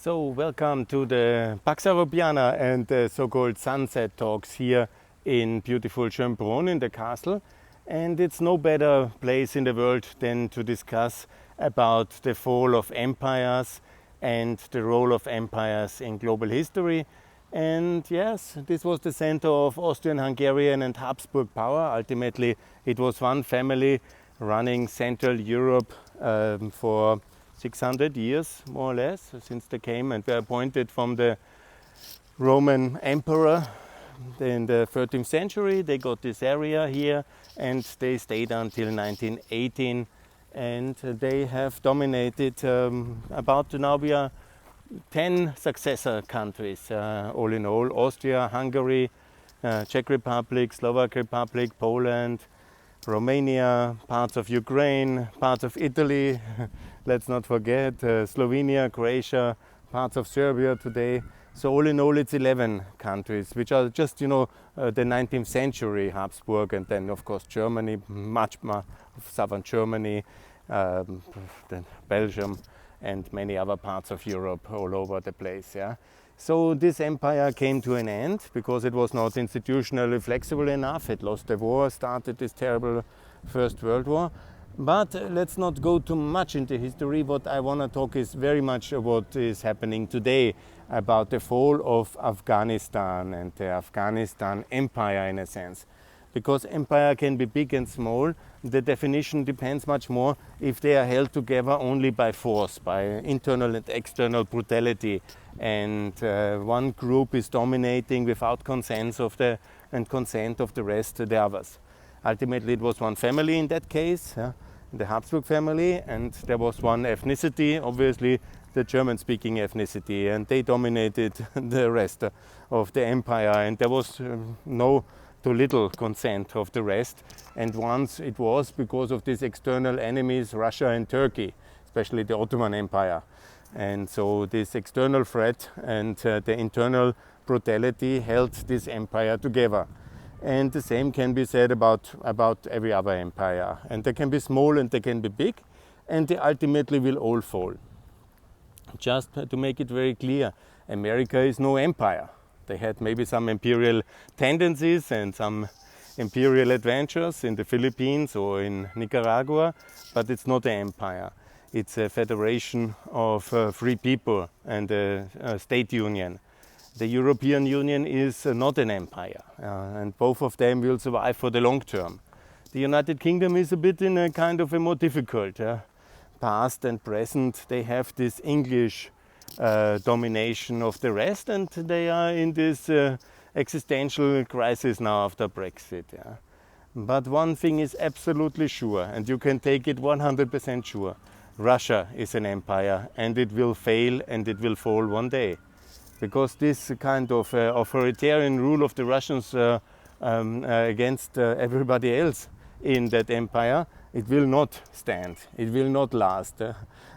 So, welcome to the Pax Europiana and the so-called sunset talks here in beautiful Schönbrunn in the castle. And it's no better place in the world than to discuss about the fall of empires and the role of empires in global history. And yes, this was the center of Austrian, Hungarian and Habsburg power. Ultimately, it was one family running Central Europe for 600 years, more or less, since they came and were appointed from the Roman emperor in the 13th century. They got this area here and they stayed until 1918, and they have dominated about now we are 10 successor countries, all in all: Austria, Hungary, Czech Republic, Slovak Republic, Poland, Romania, parts of Ukraine, parts of Italy, let's not forget, Slovenia, Croatia, parts of Serbia today. So all in all it's 11 countries, which are just, the 19th century Habsburg, and then of course Germany, much more southern Germany, then Belgium and many other parts of Europe all over the place. Yeah. So this empire came to an end because it was not institutionally flexible enough. It lost the war, started this terrible First World War. But let's not go too much into history. What I want to talk is very much what is happening today about the fall of Afghanistan and the Afghanistan empire in a sense. Because empire can be big and small, the definition depends much more if they are held together only by force, by internal and external brutality, and one group is dominating without consent of the rest, the others. Ultimately it was one family in that case, the Habsburg family, and there was one ethnicity, obviously the German-speaking ethnicity, and they dominated the rest of the empire, and there was no too little consent of the rest. And once it was because of these external enemies, Russia and Turkey, especially the Ottoman Empire. And so this external threat and the internal brutality held this empire together. And the same can be said about every other empire. And they can be small and they can be big, and they ultimately will all fall. Just to make it very clear, America is no empire. They had maybe some imperial tendencies and some imperial adventures in the Philippines or in Nicaragua, but it's not an empire. It's a federation of free people and a state union. The European Union is not an empire, and both of them will survive for the long term. The United Kingdom is a bit in a kind of a more difficult past and present. They have this English domination of the rest, and they are in this existential crisis now after Brexit. Yeah. But one thing is absolutely sure, and you can take it 100% sure: Russia is an empire, and it will fail and it will fall one day. Because this kind of authoritarian rule of the Russians against everybody else in that empire, it will not stand, it will not last.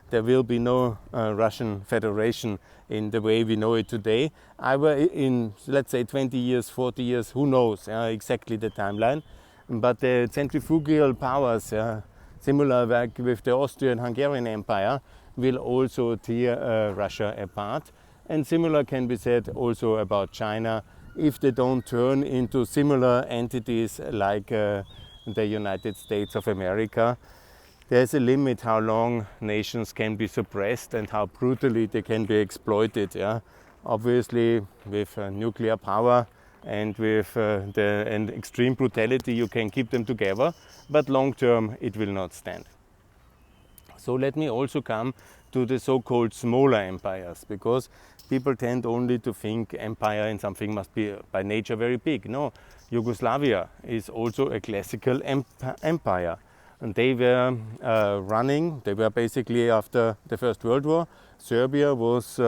There will be no Russian Federation in the way we know it today. Either in, let's say, 20 years, 40 years, who knows exactly the timeline. But the centrifugal powers, similar like with the Austrian-Hungarian Empire, will also tear Russia apart. And similar can be said also about China, if they don't turn into similar entities like the United States of America. There's a limit how long nations can be suppressed and how brutally they can be exploited. Yeah? Obviously, with nuclear power and with and extreme brutality, you can keep them together, but long term it will not stand. So let me also come to the so-called smaller empires, because people tend only to think empire in something must be by nature very big. No, Yugoslavia is also a classical empire. And they were they were basically after the First World War. Serbia was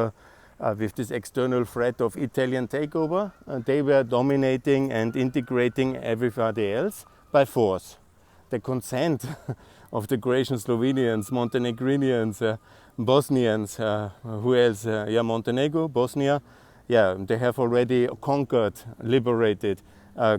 with this external threat of Italian takeover, they were dominating and integrating everybody else by force. The consent of the Croatian, Slovenians, Montenegrinians, Bosnians, who else? Montenegro, Bosnia. Yeah, they have already conquered, liberated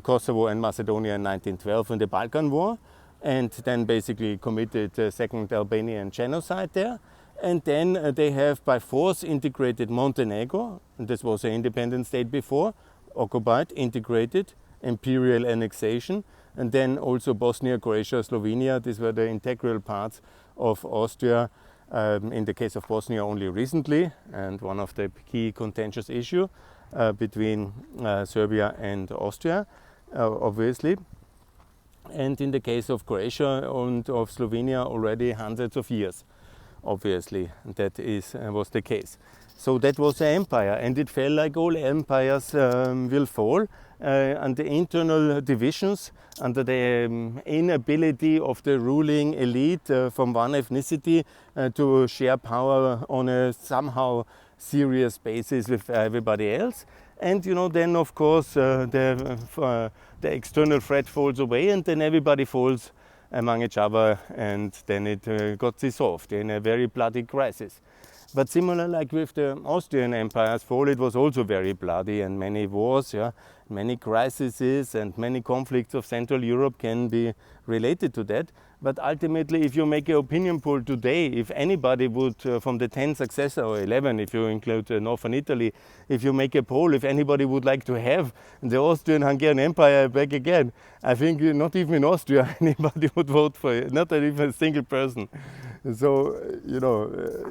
Kosovo and Macedonia in 1912 in the Balkan War, and then basically committed the second Albanian genocide there. And then they have by force integrated Montenegro, and this was an independent state before, occupied, integrated, imperial annexation, and then also Bosnia, Croatia, Slovenia. These were the integral parts of Austria. In the case of Bosnia only recently, and one of the key contentious issue between Serbia and Austria, obviously. And in the case of Croatia and of Slovenia already hundreds of years, obviously, that was the case. So that was an empire, and it fell like all empires will fall under internal divisions, under the inability of the ruling elite from one ethnicity to share power on a somehow serious basis with everybody else. And then of course the external threat falls away, and then everybody falls among each other, and then it got dissolved in a very bloody crisis. But similar like with the Austrian Empire's fall, it was also very bloody, and many wars, many crises and many conflicts of Central Europe can be related to that. But ultimately, if you make an opinion poll today, if anybody would, from the 10 successor, or 11 if you include Northern Italy, if you make a poll, if anybody would like to have the Austrian-Hungarian Empire back again, I think not even in Austria anybody would vote for it, not even a single person. So,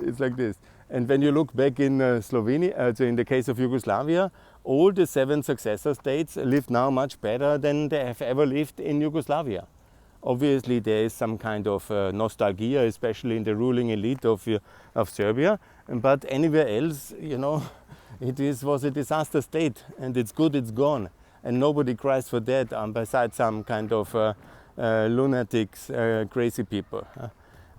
it's like this. And when you look back in Slovenia, so in the case of Yugoslavia, all the 7 successor states live now much better than they have ever lived in Yugoslavia. Obviously, there is some kind of nostalgia, especially in the ruling elite of Serbia. But anywhere else, it was a disaster state, and it's good, it's gone. And nobody cries for that, besides some kind of lunatics, crazy people.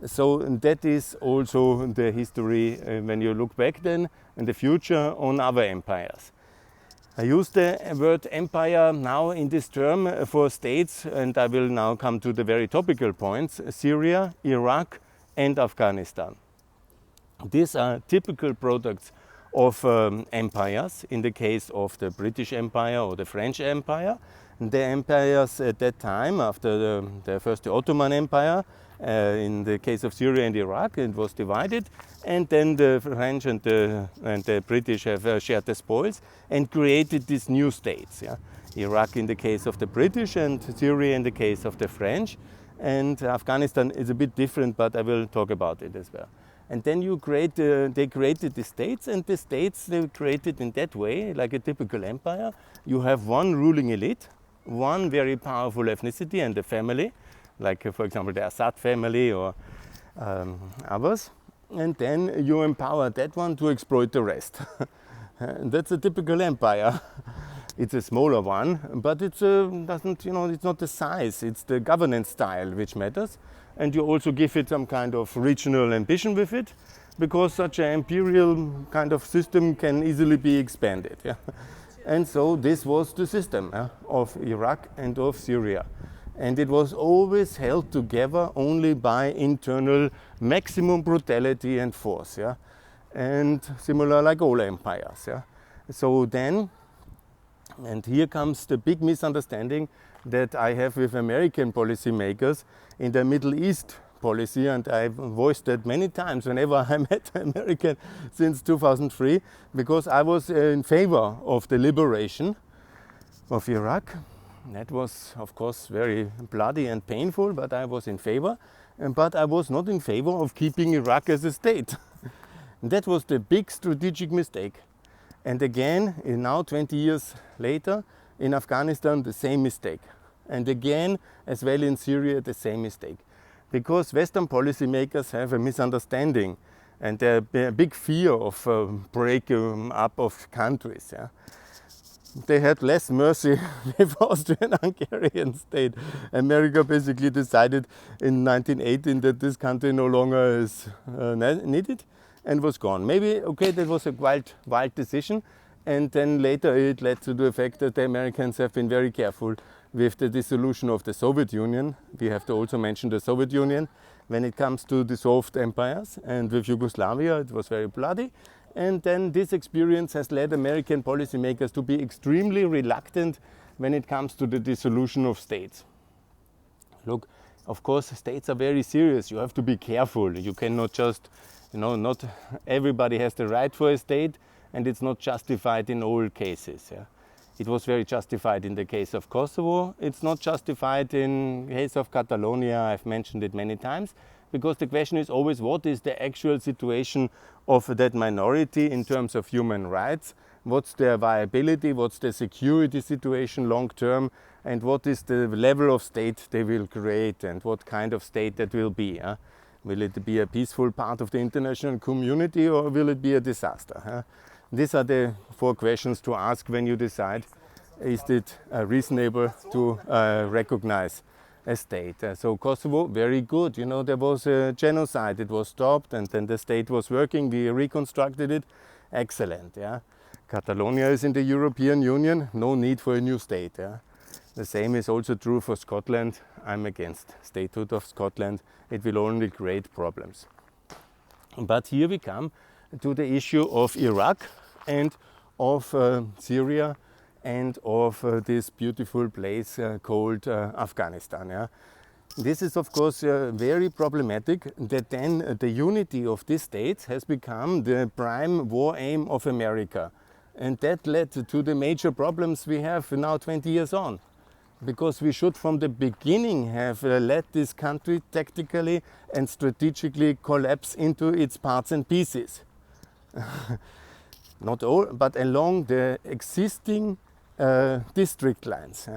So that is also the history when you look back then in the future on other empires. I use the word empire now in this term for states, and I will now come to the very topical points: Syria, Iraq and Afghanistan. These are typical products of empires. In the case of the British Empire or the French Empire, the empires at that time, after the Ottoman Empire, in the case of Syria and Iraq, it was divided, and then the French and the British have shared the spoils and created these new states. Iraq in the case of the British, and Syria in the case of the French, and Afghanistan is a bit different, but I will talk about it as well. And then they created the states, and the states they created in that way, like a typical empire. You have one ruling elite, one very powerful ethnicity and a family, like for example the Assad family or others, and then you empower that one to exploit the rest. And that's a typical empire. It's a smaller one, but it's not the size, it's the governance style which matters. And you also give it some kind of regional ambition with it, because such an imperial kind of system can easily be expanded. And so this was the system of Iraq and of Syria. And it was always held together only by internal maximum brutality and force, and similar like all empires. So then, and here comes the big misunderstanding that I have with American policymakers in the Middle East policy, and I've voiced that many times whenever I met an American since 2003, because I was in favor of the liberation of Iraq. That was, of course, very bloody and painful, but I was in favor. But I was not in favor of keeping Iraq as a state. That was the big strategic mistake. And again, now 20 years later, in Afghanistan, the same mistake. And again, as well in Syria, the same mistake. Because Western policymakers have a misunderstanding and a big fear of breaking up of countries. They had less mercy with Austrian-Hungarian state. America basically decided in 1918 that this country no longer is needed and was gone. Maybe, okay, that was a wild decision, and then later it led to the fact that the Americans have been very careful with the dissolution of the Soviet Union. We have to also mention the Soviet Union when it comes to dissolved empires, and with Yugoslavia it was very bloody. And then this experience has led American policymakers to be extremely reluctant when it comes to the dissolution of states. Look, of course, states are very serious. You have to be careful. You cannot just Not everybody has the right for a state, and it's not justified in all cases. Yeah? It was very justified in the case of Kosovo. It's not justified in the case of Catalonia. I've mentioned it many times, because the question is always, what is the actual situation of that minority in terms of human rights? What's their viability? What's the security situation long term? And what is the level of state they will create, and what kind of state that will be? Will it be a peaceful part of the international community, or will it be a disaster? These are the 4 questions to ask when you decide, is it reasonable to recognize a state? So Kosovo, very good. There was a genocide, it was stopped, and then the state was working, we reconstructed it. Excellent. Yeah? Catalonia is in the European Union, no need for a new state. Yeah? The same is also true for Scotland. I'm against statehood of Scotland. It will only create problems. But here we come to the issue of Iraq and of Syria and of this beautiful place called Afghanistan. Yeah? This is of course very problematic, that then the unity of these states has become the prime war aim of America. And that led to the major problems we have now 20 years on. Because we should from the beginning have let this country tactically and strategically collapse into its parts and pieces. Not all, but along the existing district lines.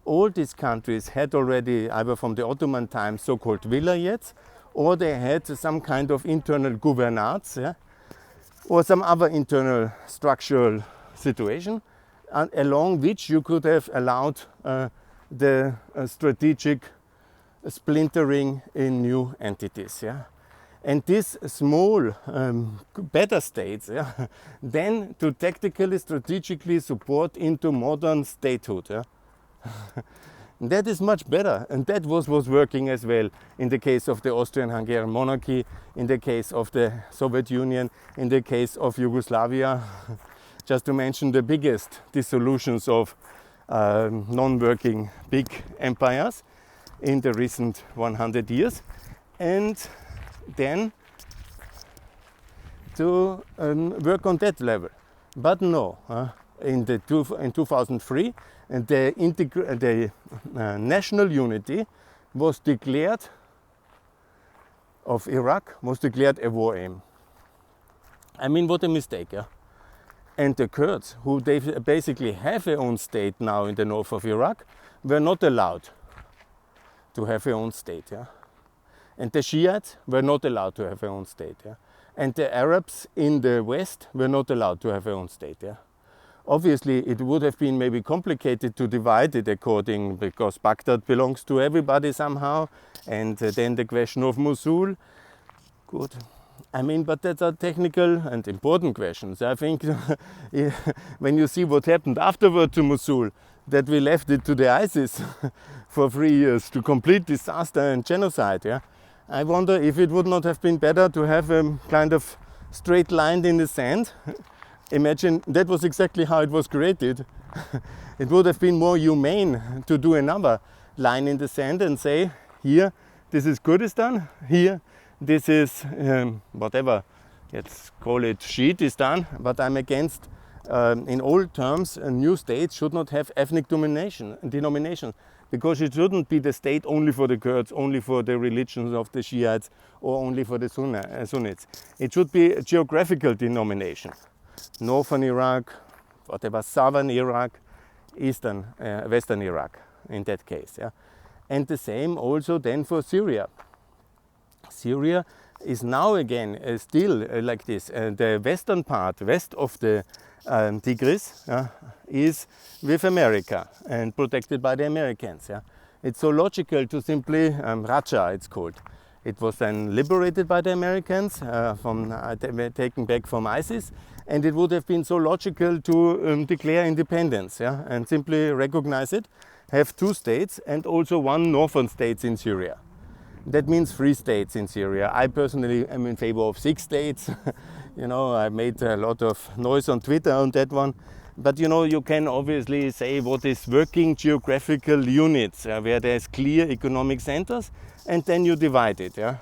All these countries had already, either from the Ottoman times, so-called vilayets, or they had some kind of internal gouvernats, or some other internal structural situation, along which you could have allowed the strategic splintering in new entities. Yeah? And these small, better states, then to tactically, strategically support into modern statehood. Yeah? That is much better, and that was working as well in the case of the Austrian-Hungarian monarchy, in the case of the Soviet Union, in the case of Yugoslavia, just to mention the biggest dissolutions of non-working big empires in the recent 100 years. And then to work on that level. But no, in 2003, the national unity was declared of Iraq, was declared a war aim. I mean, what a mistake. Yeah? And the Kurds, who they basically have their own state now in the north of Iraq, were not allowed to have their own state. Yeah? And the Shiites were not allowed to have their own state. Yeah? And the Arabs in the west were not allowed to have their own state. Yeah? Obviously, it would have been maybe complicated to divide it according, because Baghdad belongs to everybody somehow, and then the question of Mosul. Good. I mean, but that's a technical and important questions. I think when you see what happened afterward to Mosul, that we left it to the ISIS for 3 years, to complete disaster and genocide. Yeah? I wonder if it would not have been better to have a kind of straight line in the sand. Imagine that was exactly how it was created. It would have been more humane to do another line in the sand and say, here, this is Kurdistan, here, this is whatever, let's call it Shiitistan, but I'm against, in all terms, a new state should not have ethnic denomination, because it shouldn't be the state only for the Kurds, only for the religions of the Shiites, or only for the Sunnis. It should be a geographical denomination. Northern Iraq, whatever, southern Iraq, eastern, western Iraq, in that case. Yeah? And the same also then for Syria. Syria is now again still like this. The western part, west of the Tigris, is with America and protected by the Americans. Yeah? It's so logical to simply, Raqqa it's called. It was then liberated by the Americans, taken back from ISIS, and it would have been so logical to declare independence, and simply recognize it, have 2 states and also 1 northern state in Syria. That means 3 states in Syria. I personally am in favor of 6 states. I made a lot of noise on Twitter on that one. But you can obviously say what is working geographical units, where there's clear economic centers, and then you divide it. Yeah?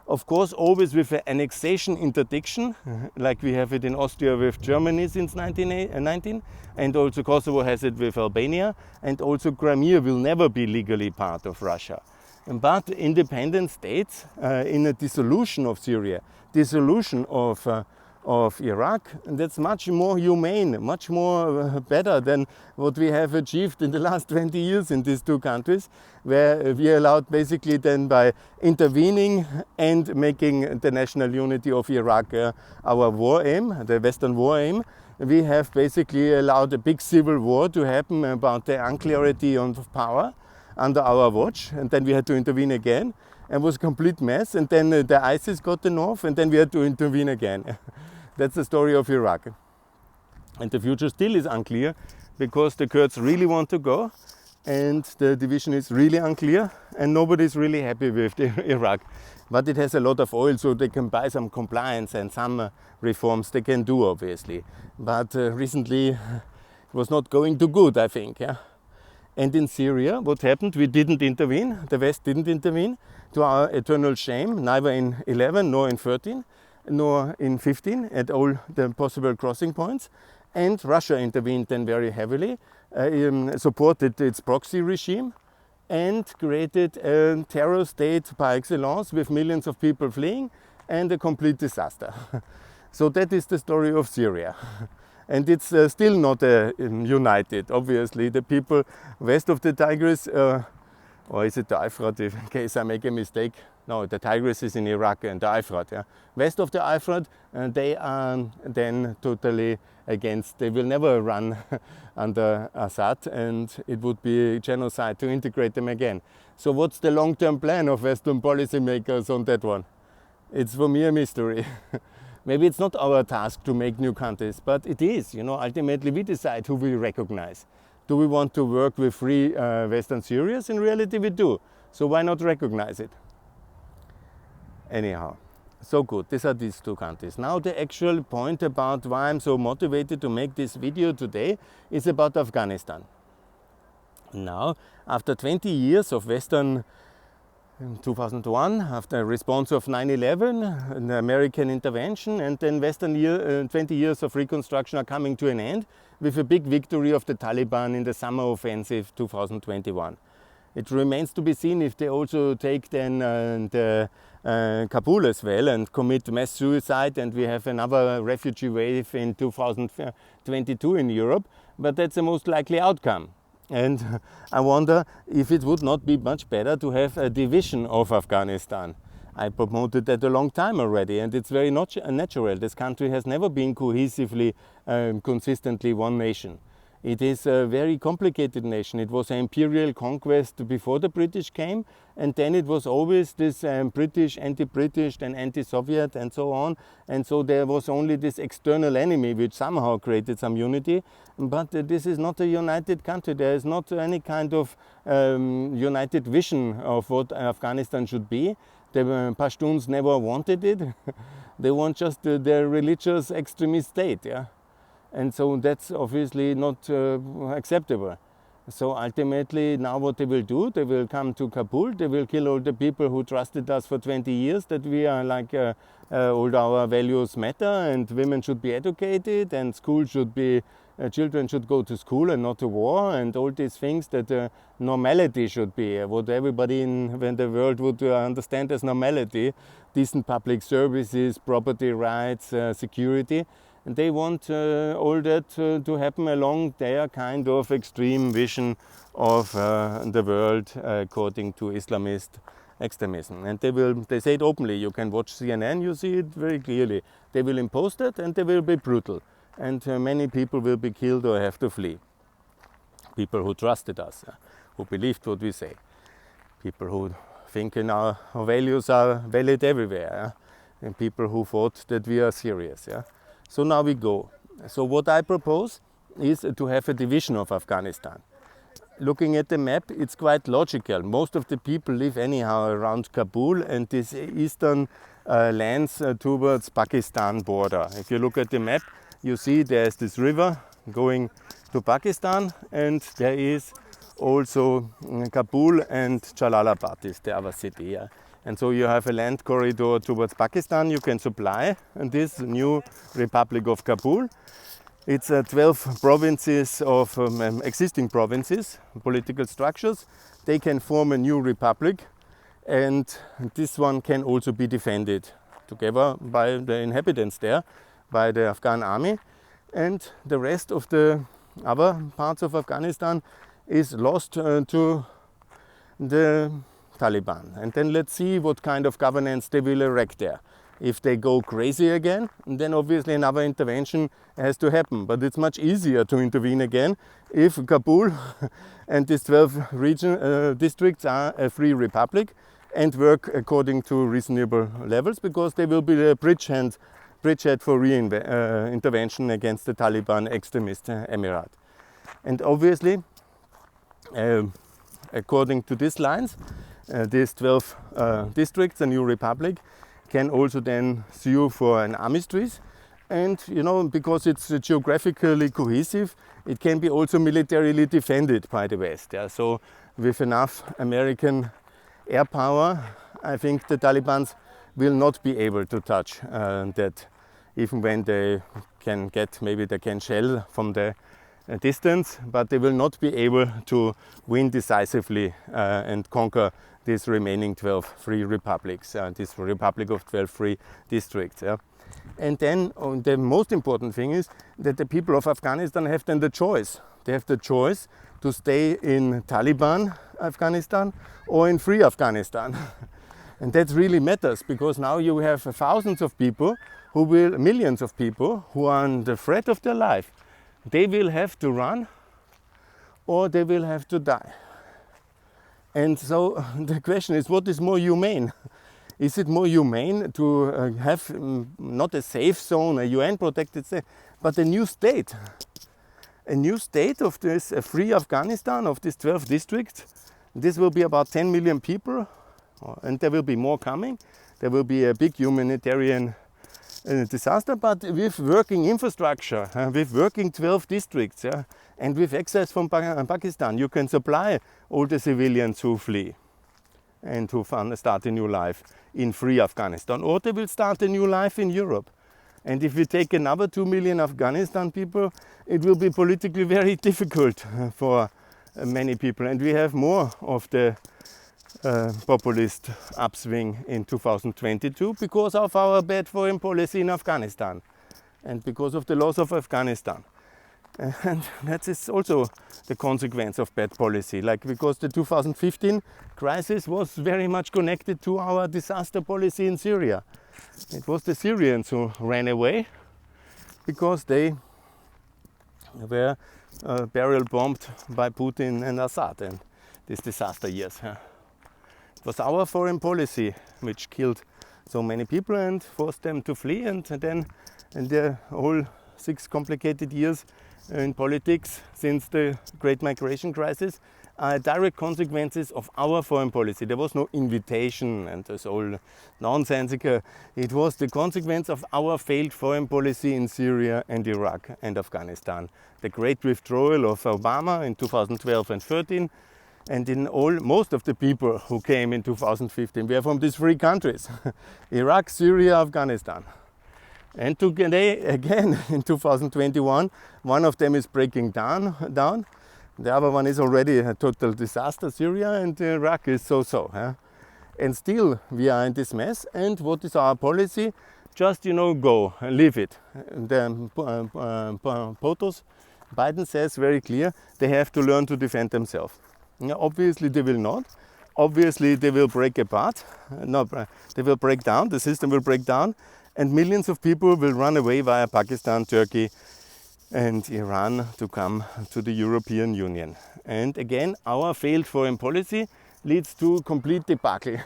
Of course, always with an annexation interdiction, like we have it in Austria with Germany since 1919, and also Kosovo has it with Albania, and also Crimea will never be legally part of Russia. But independent states in a dissolution of Syria, dissolution of Iraq, and that's much more humane, much more better than what we have achieved in the last 20 years in these two countries, where we allowed basically then by intervening and making the national unity of Iraq our war aim, the Western war aim. We have basically allowed a big civil war to happen about the unclarity of power under our watch, and then we had to intervene again, and it was a complete mess, and then the ISIS got the north, and then we had to intervene again. That's the story of Iraq. And the future still is unclear, because the Kurds really want to go, and the division is really unclear, and nobody is really happy with Iraq. But it has a lot of oil, so they can buy some compliance and some reforms they can do, obviously. But recently it was not going too good, I think. Yeah? And in Syria, what happened? We didn't intervene, the West didn't intervene, to our eternal shame, neither in 11 nor in 13. Nor in 15 at all the possible crossing points. And Russia intervened then very heavily, supported its proxy regime, and created a terror state par excellence with millions of people fleeing and a complete disaster. So that is the story of Syria. And it's still not united, obviously. The people west of the Tigris, or is it the Euphrates, in case I make a mistake? No, the Tigris is in Iraq and the Euphrates. Yeah. West of the Euphrates, they are then totally against. They will never run under Assad, and it would be genocide to integrate them again. So what's the long-term plan of Western policymakers on that one? It's for me a mystery. Maybe it's not our task to make new countries, but it is. You know, ultimately we decide who we recognize. Do we want to work with free Western Syrians? In reality we do. So why not recognize it? Anyhow, so good. These are these two countries. Now the actual point about why I'm so motivated to make this video today is about Afghanistan. Now, after 20 years of Western, in 2001, after a response of 9/11, the American intervention, and then Western 20 years of reconstruction are coming to an end with a big victory of the Taliban in the summer offensive 2021. It remains to be seen if they also take then Kabul as well and commit mass suicide, and we have another refugee wave in 2022 in Europe, but that's the most likely outcome. And I wonder if it would not be much better to have a division of Afghanistan. I promoted that a long time already, and it's very natural. This country has never been cohesively, consistently one nation. It is a very complicated nation. It was an imperial conquest before the British came, and then it was always this British, anti-British, then anti-Soviet, and so on. And so there was only this external enemy which somehow created some unity. But this is not a united country. There is not any kind of united vision of what Afghanistan should be. The Pashtuns never wanted it. They want just their religious extremist state. Yeah? And so that's obviously not acceptable. So ultimately now what they will do, they will come to Kabul, they will kill all the people who trusted us for 20 years that we are like all our values matter, and women should be educated, and school should be, children should go to school and not to war, and all these things that normality should be, what everybody in the world would understand as normality, decent public services, property rights, security. And they want all that to happen along their kind of extreme vision of the world according to Islamist extremism. And they say it openly. You can watch CNN, you see it very clearly. They will impose that, and they will be brutal. And many people will be killed or have to flee. People who trusted us, who believed what we say. People who think our values are valid everywhere. And people who thought that we are serious. So now we go. So what I propose is to have a division of Afghanistan. Looking at the map, it's quite logical. Most of the people live anyhow around Kabul and this eastern lands towards Pakistan border. If you look at the map, you see there's this river going to Pakistan, and there is also Kabul and Jalalabad is the other city. And so you have a land corridor towards Pakistan you can supply, and this new Republic of Kabul. It's 12 provinces of existing provinces, political structures. They can form a new republic, and this one can also be defended together by the inhabitants there, by the Afghan army. And the rest of the other parts of Afghanistan is lost to the Taliban. And then let's see what kind of governance they will erect there. If they go crazy again, then obviously another intervention has to happen. But it's much easier to intervene again if Kabul and these 12 districts are a free republic and work according to reasonable levels, because they will be the bridgehead for intervention against the Taliban extremist emirate. And obviously, according to these lines, these 12 districts, a new republic, can also then sue for an armistice. And because it's geographically cohesive, it can be also militarily defended by the West. Yeah? So with enough American air power, I think the Taliban will not be able to touch that, even when they can maybe they can shell from the distance, but they will not be able to win decisively and conquer these remaining 12 free republics, this republic of 12 free districts. Yeah. And then the most important thing is that the people of Afghanistan have then the choice. They have the choice to stay in Taliban Afghanistan or in free Afghanistan. And that really matters, because now you have thousands of people millions of people who are on the threat of their life. They will have to run or they will have to die. And so the question is, what is more humane? Is it more humane to have not a safe zone, a UN protected state, but a new state? A new state of this free Afghanistan, of these 12 districts. This will be about 10 million people, and there will be more coming. There will be a big humanitarian disaster, but with working infrastructure, with working 12 districts, yeah, and with access from Pakistan, you can supply all the civilians who flee and who start a new life in free Afghanistan, or they will start a new life in Europe. And if we take another 2 million Afghanistan people, it will be politically very difficult for many people. And we have more of the populist upswing in 2022 because of our bad foreign policy in Afghanistan and because of the loss of Afghanistan. And that is also the consequence of bad policy, like because the 2015 crisis was very much connected to our disaster policy in Syria. It was the Syrians who ran away because they were barrel bombed by Putin and Assad in these disaster years. It was our foreign policy which killed so many people and forced them to flee, and then in the whole 6 complicated years in politics since the Great Migration Crisis are direct consequences of our foreign policy. There was no invitation and this all nonsensical. It was the consequence of our failed foreign policy in Syria and Iraq and Afghanistan. The great withdrawal of Obama in 2012 and 13, and in most of the people who came in 2015 were from these 3 countries: Iraq, Syria, Afghanistan. And today, again, in 2021, one of them is breaking down. The other one is already a total disaster, Syria, and Iraq is so-so. And still, we are in this mess. And what is our policy? Just, go, leave it. The POTUS, Biden says very clear, they have to learn to defend themselves. Obviously, they will not. Obviously, they will break apart. No, they will break down. The system will break down. And millions of people will run away via Pakistan, Turkey and Iran to come to the European Union. And again, our failed foreign policy leads to complete debacle.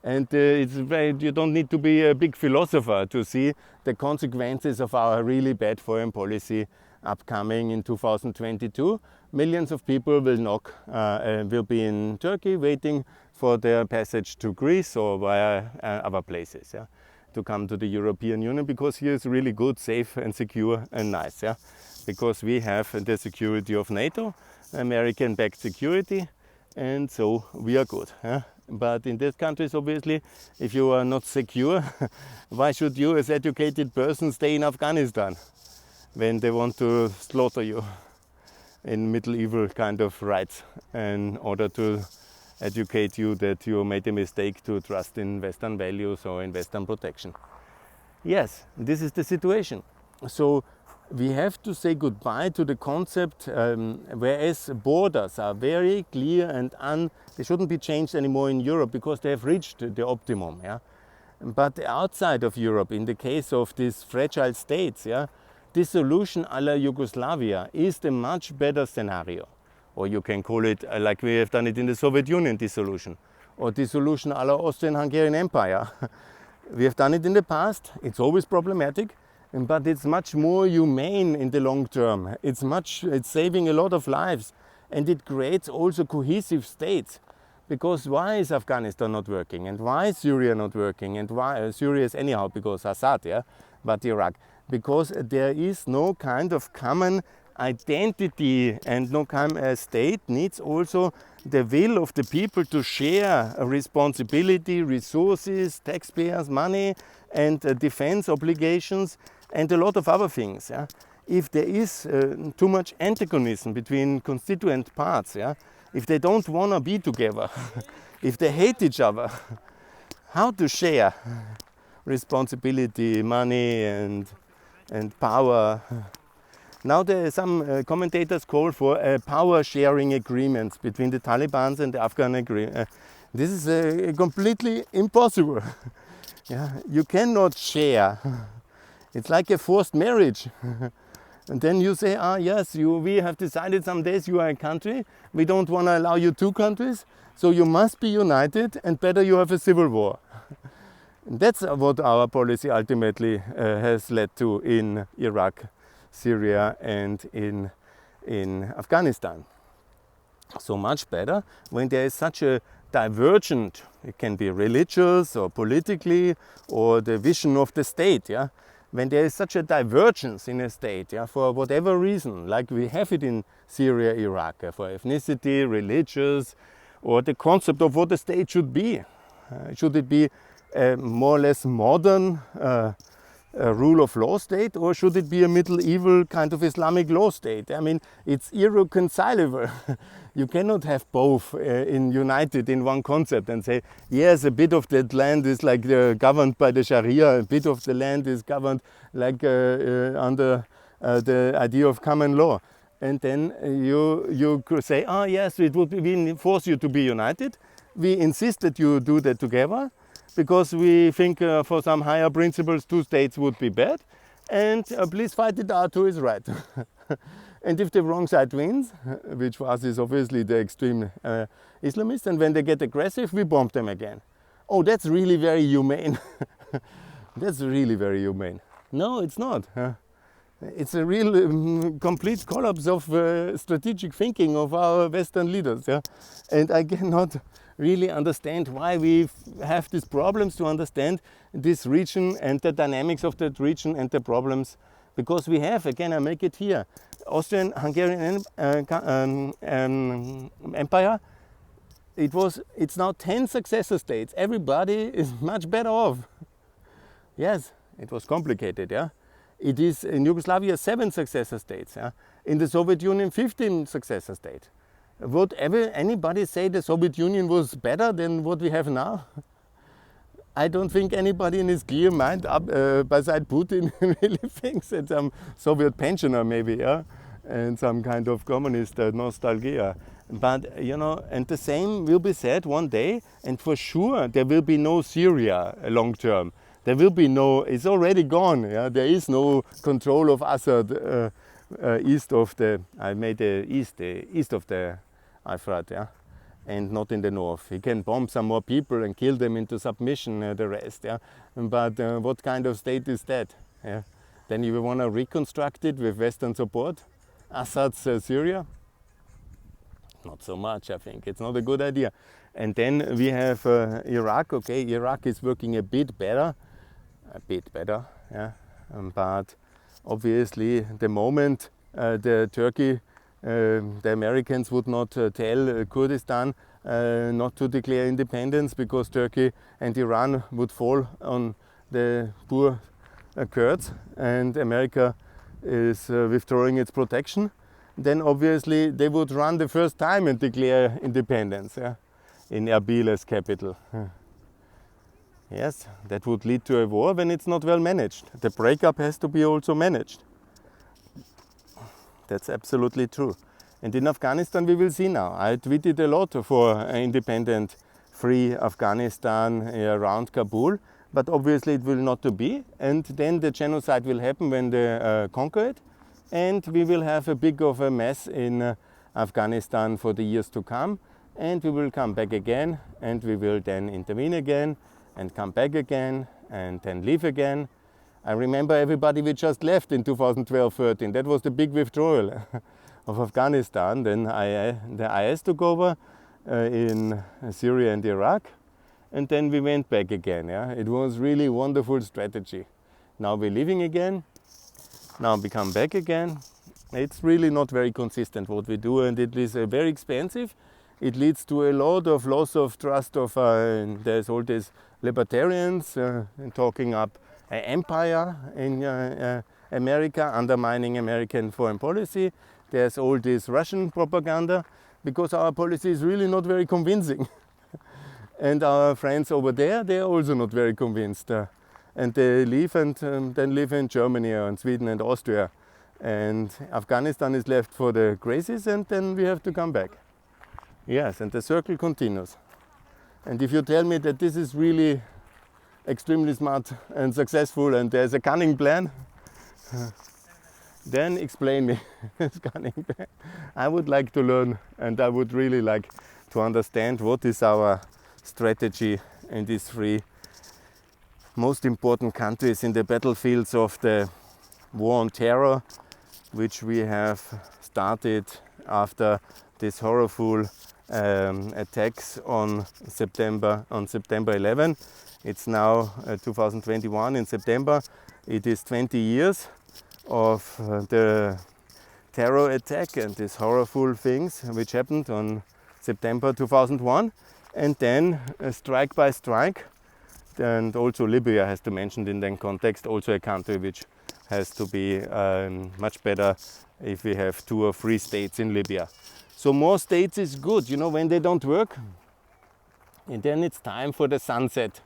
And you don't need to be a big philosopher to see the consequences of our really bad foreign policy upcoming in 2022. Millions of people will be in Turkey waiting for their passage to Greece or via other places. Yeah, to come to the European Union, because here is really good, safe and secure and nice. Yeah? Because we have the security of NATO, American-backed security, and so we are good. Yeah? But in these countries, obviously, if you are not secure, why should you as educated person stay in Afghanistan when they want to slaughter you in medieval kind of rights in order to educate you that you made a mistake to trust in Western values or in Western protection? Yes, this is the situation. So we have to say goodbye to the concept, whereas borders are very clear and they shouldn't be changed anymore in Europe because they have reached the optimum. Yeah? But outside of Europe, in the case of these fragile states, yeah, this solution a la Yugoslavia is the much better scenario. Or you can call it like we have done it in the Soviet Union, dissolution. Or dissolution a la Austrian-Hungarian Empire. We have done it in the past. It's always problematic, but it's much more humane in the long term. It's saving a lot of lives, and it creates also cohesive states. Because why is Afghanistan not working, and why is Syria not working, and why Syria is anyhow because Assad, yeah, but Iraq, because there is no kind of common identity, and no common state needs also the will of the people to share responsibility, resources, taxpayers' money, and defense obligations, and a lot of other things. Yeah? If there is too much antagonism between constituent parts, yeah? If they don't want to be together, if they hate each other, how to share responsibility, money, and power? Now there are some commentators call for power sharing agreements between the Taliban and the Afghan agreement. This is completely impossible. Yeah, you cannot share. It's like a forced marriage. And then you say, yes, we have decided some days you are a country. We don't want to allow you two countries. So you must be united, and better you have a civil war. That's what our policy ultimately has led to in Iraq, Syria, and in Afghanistan. So much better when there is such a divergent, it can be religious or politically, or the vision of the state, yeah? When there is such a divergence in a state, yeah, for whatever reason, like we have it in Syria, Iraq, for ethnicity, religious, or the concept of what the state should be. Should it be a more or less modern rule of law state, or should it be a medieval kind of Islamic law state? I mean, it's irreconcilable. You cannot have both united in one concept and say, yes, a bit of that land is like governed by the Sharia, a bit of the land is governed like under the idea of common law. And then you could say, yes, we force you to be united. We insist that you do that together, because we think for some higher principles, two states would be bad. And please fight it out who is right. And if the wrong side wins, which for us is obviously the extreme Islamists, and when they get aggressive, we bomb them again. Oh, that's really very humane. That's really very humane. No, it's not. It's a real complete collapse of strategic thinking of our Western leaders. Yeah? And I cannot really understand why we have these problems to understand this region and the dynamics of that region and the problems. Because we have, again, I make it here, Austrian-Hungarian Empire. It's now 10 successor states. Everybody is much better off. Yes, it was complicated, yeah. It is in Yugoslavia 7 successor states. Yeah? In the Soviet Union 15 successor states. Would ever anybody say the Soviet Union was better than what we have now? I don't think anybody in his clear mind, beside Putin, really thinks that some Soviet pensioner maybe, yeah, and some kind of communist nostalgia. But, you know, and the same will be said one day, and for sure there will be no Syria long term. There will be no, it's already gone, yeah? There is no control of Assad east of the, east of the Euphrates, yeah? And not in the north. He can bomb some more people and kill them into submission, the rest. Yeah? But what kind of state is that? Yeah? Then you want to reconstruct it with Western support? Assad's Syria? Not so much, I think. It's not a good idea. And then we have Iraq. Okay, Iraq is working a bit better. Yeah? But obviously the moment the Americans would not tell Kurdistan not to declare independence because Turkey and Iran would fall on the poor Kurds, and America is withdrawing its protection, then obviously they would run the first time and declare independence, yeah, in Erbil as capital. Yes, that would lead to a war when it's not well managed. The breakup has to be also managed. That's absolutely true. And in Afghanistan we will see now. I tweeted a lot for an independent, free Afghanistan around Kabul, but obviously it will not to be. And then the genocide will happen when they conquer it. And we will have a big of a mess in Afghanistan for the years to come. And we will come back again, and we will then intervene again, and come back again, and then leave again. I remember everybody we just left in 2012-13. That was the big withdrawal of Afghanistan. Then the IS took over in Syria and Iraq, and then we went back again. Yeah? It was really wonderful strategy. Now we're leaving again. Now we come back again. It's really not very consistent what we do, and it is very expensive. It leads to a lot of loss of trust of there's all these libertarians talking up an empire in America, undermining American foreign policy. There's all this Russian propaganda because our policy is really not very convincing. And our friends over there, they're also not very convinced. And they leave and then live in Germany and Sweden and Austria. And Afghanistan is left for the crazies, and then we have to come back. Yes, and the circle continues. And if you tell me that this is really extremely smart and successful and there's a cunning plan, then explain me this cunning plan. I would like to learn, and I would really like to understand what is our strategy in these three most important countries in the battlefields of the war on terror, which we have started after this horrible attacks on September 11. It's now 2021 in September. It is 20 years of the terror attack and these horrible things which happened on September 2001, and then strike by strike. And also Libya has to mention in that context, also a country which has to be much better if we have 2 or 3 states in Libya. So more states is good, you know, when they don't work. And then it's time for the sunset.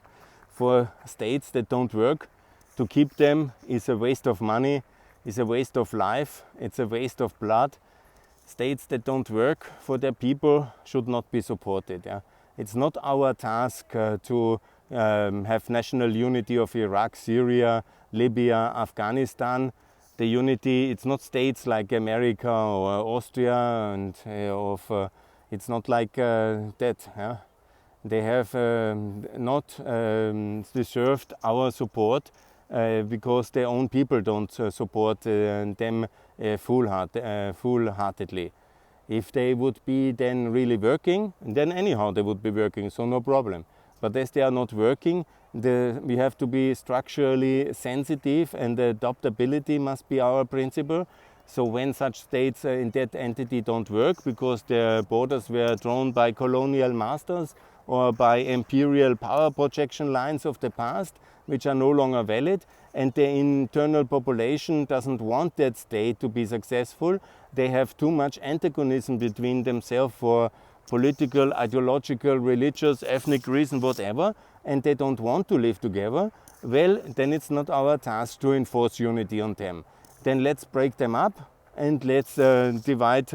For states that don't work, to keep them is a waste of money, is a waste of life, it's a waste of blood. States that don't work for their people should not be supported. Yeah? It's not our task to have national unity of Iraq, Syria, Libya, Afghanistan. The unity, it's not states like America or Austria, and it's not like that. Yeah? They have not deserved our support because their own people don't support them full-heartedly. If they would be then really working, then anyhow they would be working, so no problem. But as they are not working, we have to be structurally sensitive, and the adaptability must be our principle. So when such states in that entity don't work because their borders were drawn by colonial masters or by imperial power projection lines of the past, which are no longer valid, and the internal population doesn't want that state to be successful, they have too much antagonism between themselves for political, ideological, religious, ethnic reason, whatever, and they don't want to live together, well, then it's not our task to enforce unity on them. Then let's break them up and let's divide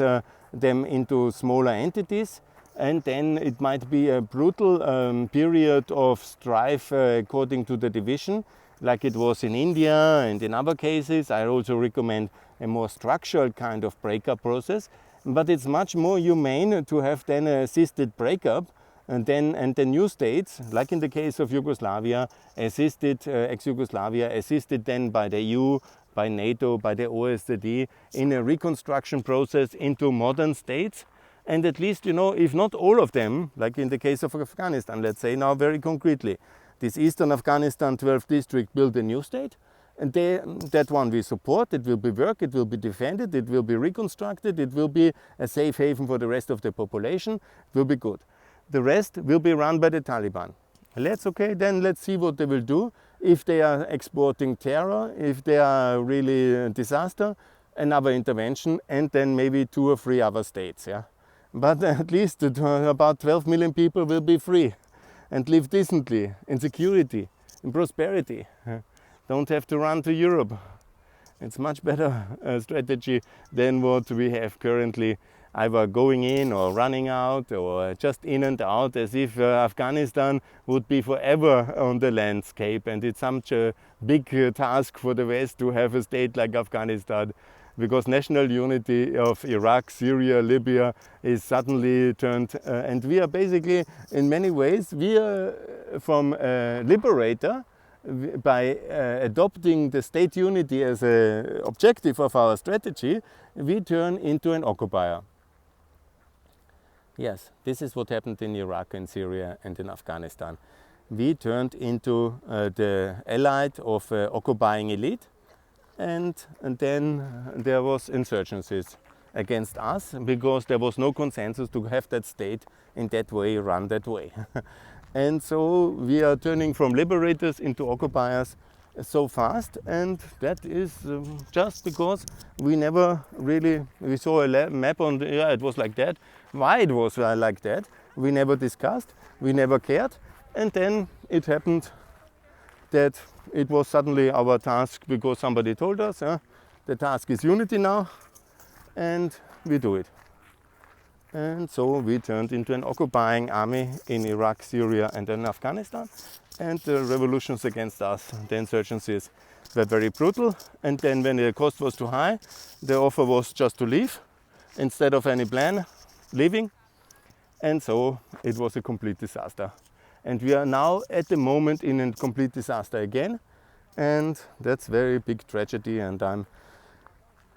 them into smaller entities, and then it might be a brutal period of strife according to the division, like it was in India and in other cases. I also recommend a more structural kind of breakup process, but it's much more humane to have then an assisted breakup, and the new states, like in the case of Yugoslavia, assisted, ex-Yugoslavia, assisted then by the EU, by NATO, by the OSCE in a reconstruction process into modern states. And at least, you know, if not all of them, like in the case of Afghanistan, let's say now very concretely, this Eastern Afghanistan 12th district built a new state, and that one we support. It will be work, it will be defended, it will be reconstructed, it will be a safe haven for the rest of the population, it will be good. The rest will be run by the Taliban. Then let's see what they will do. If they are exporting terror, if they are really a disaster, another intervention, and then maybe 2 or 3 other states. Yeah? But at least about 12 million people will be free and live decently, in security, in prosperity. Don't have to run to Europe. It's much better strategy than what we have currently, either going in or running out or just in and out, as if Afghanistan would be forever on the landscape. And it's such a big task for the West to have a state like Afghanistan, because national unity of Iraq, Syria, Libya is suddenly turned, and we are basically, in many ways, we are from a liberator. By adopting the state unity as an objective of our strategy, we turn into an occupier. Yes, this is what happened in Iraq and Syria and in Afghanistan. We turned into the allied of occupying elite, and then there was insurgencies against us, because there was no consensus to have that state in that way, run that way. And so we are turning from liberators into occupiers so fast, and that is just because we never really, we saw a map on the, yeah, it was like that. Why it was like that, we never discussed, we never cared, and then it happened that it was suddenly our task, because somebody told us, the task is unity now, and we do it. And so we turned into an occupying army in Iraq, Syria, and then Afghanistan. And the revolutions against us, the insurgencies, were very brutal. And then when the cost was too high, the offer was just to leave instead of any plan, leaving. And so it was a complete disaster. And we are now at the moment in a complete disaster again. And that's very big tragedy, and I'm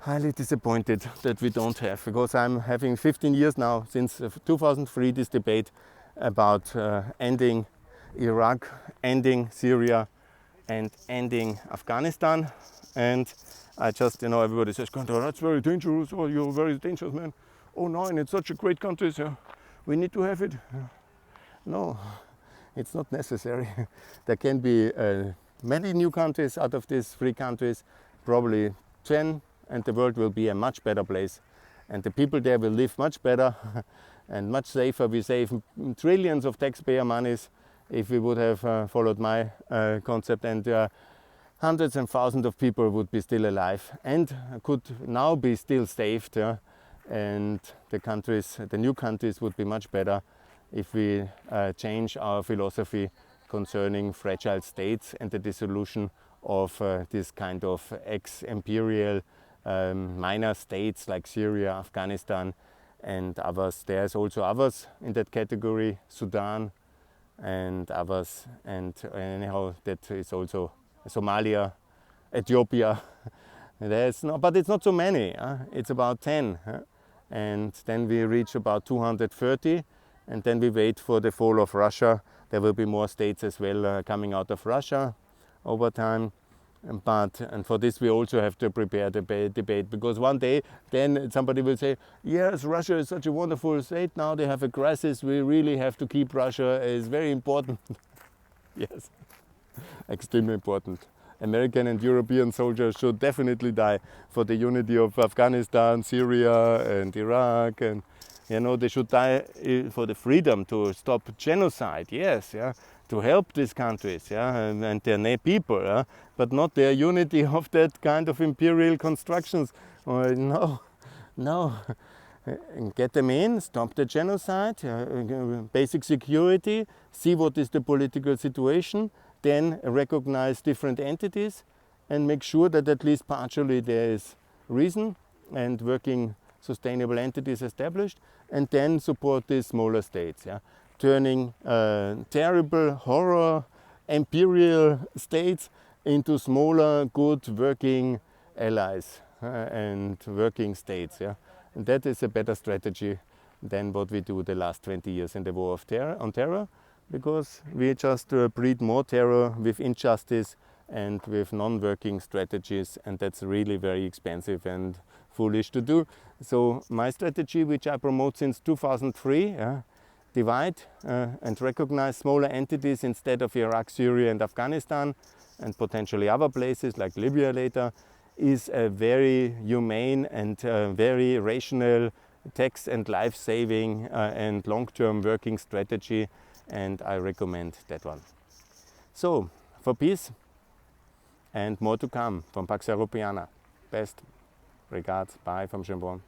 highly disappointed that we don't have, because I'm having 15 years now, since 2003, this debate about ending Iraq, ending Syria, and ending Afghanistan. And I just, everybody says, "Kantar, that's very dangerous. Oh, you're very dangerous, man. Oh no, and it's such a great country, so we need to have it." No, it's not necessary. There can be many new countries out of these 3 countries, probably 10, and the world will be a much better place, and the people there will live much better and much safer. We save trillions of taxpayer monies if we would have followed my concept, and hundreds and thousands of people would be still alive and could now be still saved, and the new countries would be much better if we change our philosophy concerning fragile states and the dissolution of this kind of ex-imperial minor states like Syria, Afghanistan, and others. There's also others in that category, Sudan and others, and anyhow that is also Somalia, Ethiopia. But it's not so many, it's about 10, and then we reach about 230, and then we wait for the fall of Russia. There will be more states as well coming out of Russia over time. And for this we also have to prepare the debate, because one day then somebody will say, yes, Russia is such a wonderful state, now they have a crisis, we really have to keep Russia, it's very important. Yes, extremely important. American and European soldiers should definitely die for the unity of Afghanistan, Syria and Iraq, and they should die for the freedom to stop genocide, yes, to help these countries, and their people, but not their unity of that kind of imperial constructions. No. Get them in, stop the genocide, basic security, see what is the political situation, then recognize different entities and make sure that at least partially there is reason and working sustainable entities established, and then support these smaller states, turning terrible horror imperial states into smaller good working allies and working states. And that is a better strategy than what we do the last 20 years in the war of on terror, because we just breed more terror with injustice and with non-working strategies, and that's really very expensive and foolish to do. So my strategy, which I promote since 2003, divide and recognize smaller entities instead of Iraq, Syria and Afghanistan and potentially other places like Libya later is a very humane and very rational tax and life-saving and long-term working strategy, and I recommend that one. So, for peace and more to come from Pax Europiana. Best regards, bye from Schönbrunn.